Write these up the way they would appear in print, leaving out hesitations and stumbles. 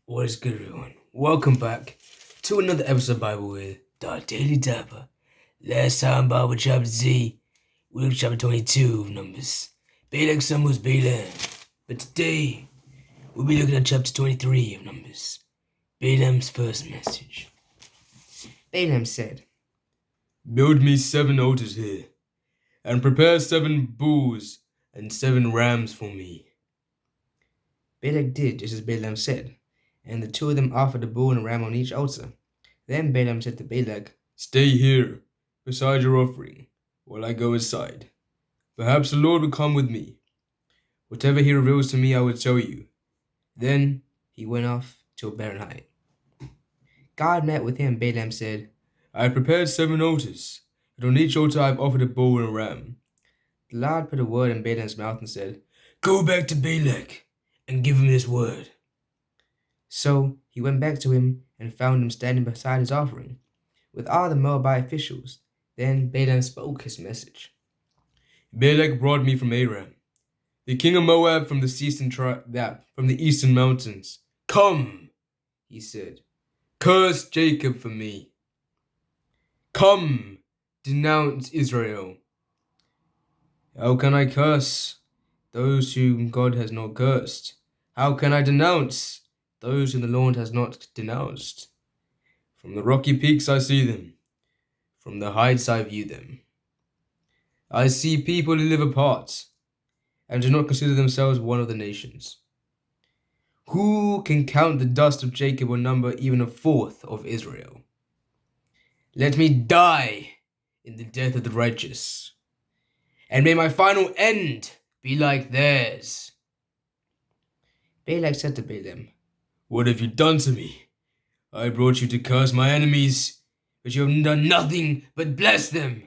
What is good, everyone? Welcome back to another episode of Bible with the Daily Dapper. Last time, Bible chapter Z, we looked at chapter 22 of Numbers. Balak summons Balaam. But today, we'll be looking at chapter 23 of Numbers. Balaam's first message. Balaam said, Build me 7 altars here, and prepare 7 bulls and 7 rams for me. Balak did just as Balaam said, and the two of them offered a bull and a ram on each altar. Then Balaam said to Balak, Stay here, beside your offering, while I go aside. Perhaps the Lord will come with me. Whatever he reveals to me, I will tell you. Then he went off to a barren height. God met with him. Balaam said, I have prepared 7 altars, and on each altar I have offered a bull and a ram. The Lord put a word in Balaam's mouth and said, Go back to Balak and give him this word. So he went back to him and found him standing beside his offering, with all the Moabite officials. Then Balaam spoke his message. Balak brought me from Aram, the king of Moab from the eastern mountains. Come, he said, curse Jacob for me. Come, denounce Israel. How can I curse those whom God has not cursed? How can I denounce those whom the Lord has not denounced? From the rocky peaks I see them, from the heights I view them. I see people who live apart and do not consider themselves one of the nations. Who can count the dust of Jacob or number even a fourth of Israel? Let me die in the death of the righteous, and may my final end be like theirs. Balak said to Balaam, What have you done to me? I brought you to curse my enemies, but you have done nothing but bless them.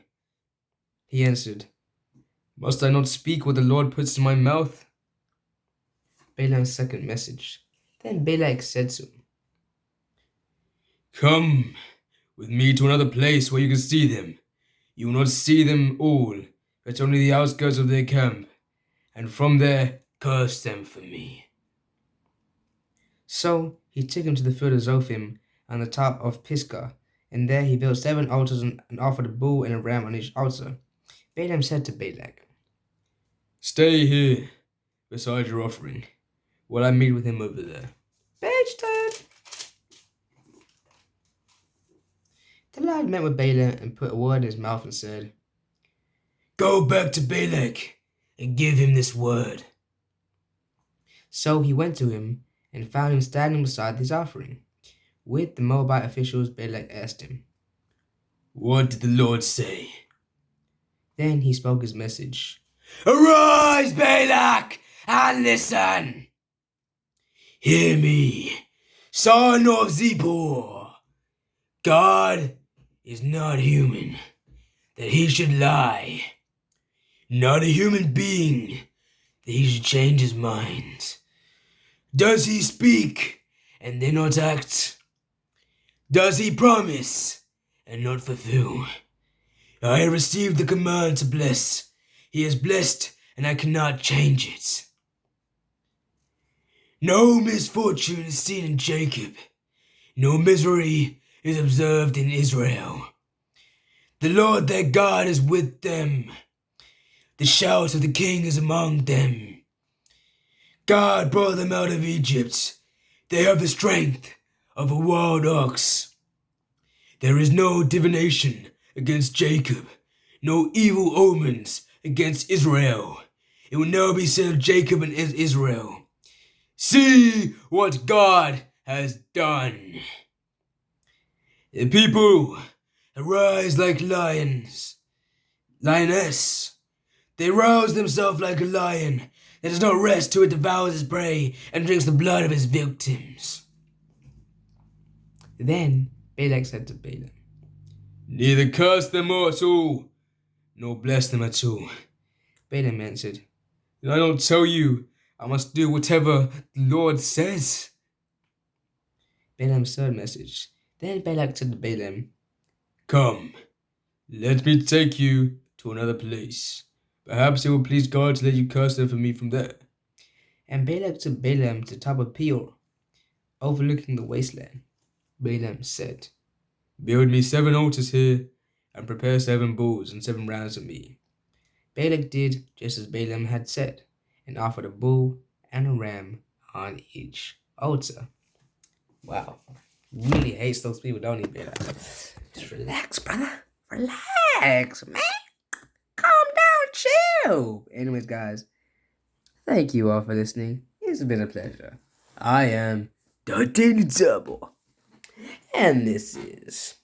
He answered, Must I not speak what the Lord puts in my mouth? Balaam's second message. Then Balak said to him, Come with me to another place where you can see them. You will not see them all, but only the outskirts of their camp, and from there curse them for me. So he took him to the field of Zophim on the top of Pisgah, and there he built 7 altars and offered a bull and a ram on each altar. Balaam said to Balak, Stay here beside your offering, while I meet with him over there. Page turn. The Lord met with Balaam and put a word in his mouth and said, Go back to Balak and give him this word. So he went to him and found him standing beside his offering. With the Moabite officials, Balak asked him, What did the Lord say? Then he spoke his message. Arise, Balak, and listen. Hear me, son of Zippor. God is not human, that he should lie. Not a human being, that he should change his mind. Does he speak and then not act? Does he promise and not fulfill? I have received the command to bless. He has blessed, and I cannot change it. No misfortune is seen in Jacob. No misery is observed in Israel. The Lord their God is with them. The shout of the king is among them. God brought them out of Egypt. They have the strength of a wild ox. There is no divination against Jacob, no evil omens against Israel. It will never be said of Jacob and Israel, see what God has done. The people arise like lions, lioness. They rouse themselves like a lion that does not rest till it devours its prey and drinks the blood of its victims. Then Balak said to Balaam, Neither curse them at all, nor bless them at all. Balaam answered, Did I not tell you I must do whatever the Lord says? Balaam's third message. Then Balak said to Balaam, Come, let me take you to another place. Perhaps it will please God to let you curse them for me from there. And Balak took Balaam to the top of Peor. overlooking the wasteland. Balaam said, Build me 7 altars here, and prepare 7 bulls and 7 rams of me. Balak did just as Balaam had said, and offered a bull and a ram on each altar. Wow. Really hates those people, don't he, Balak? Just relax, brother. Relax, man. Calm down, chill. Anyways, guys, thank you all for listening. It's been a pleasure. I am the Daily Double, and this is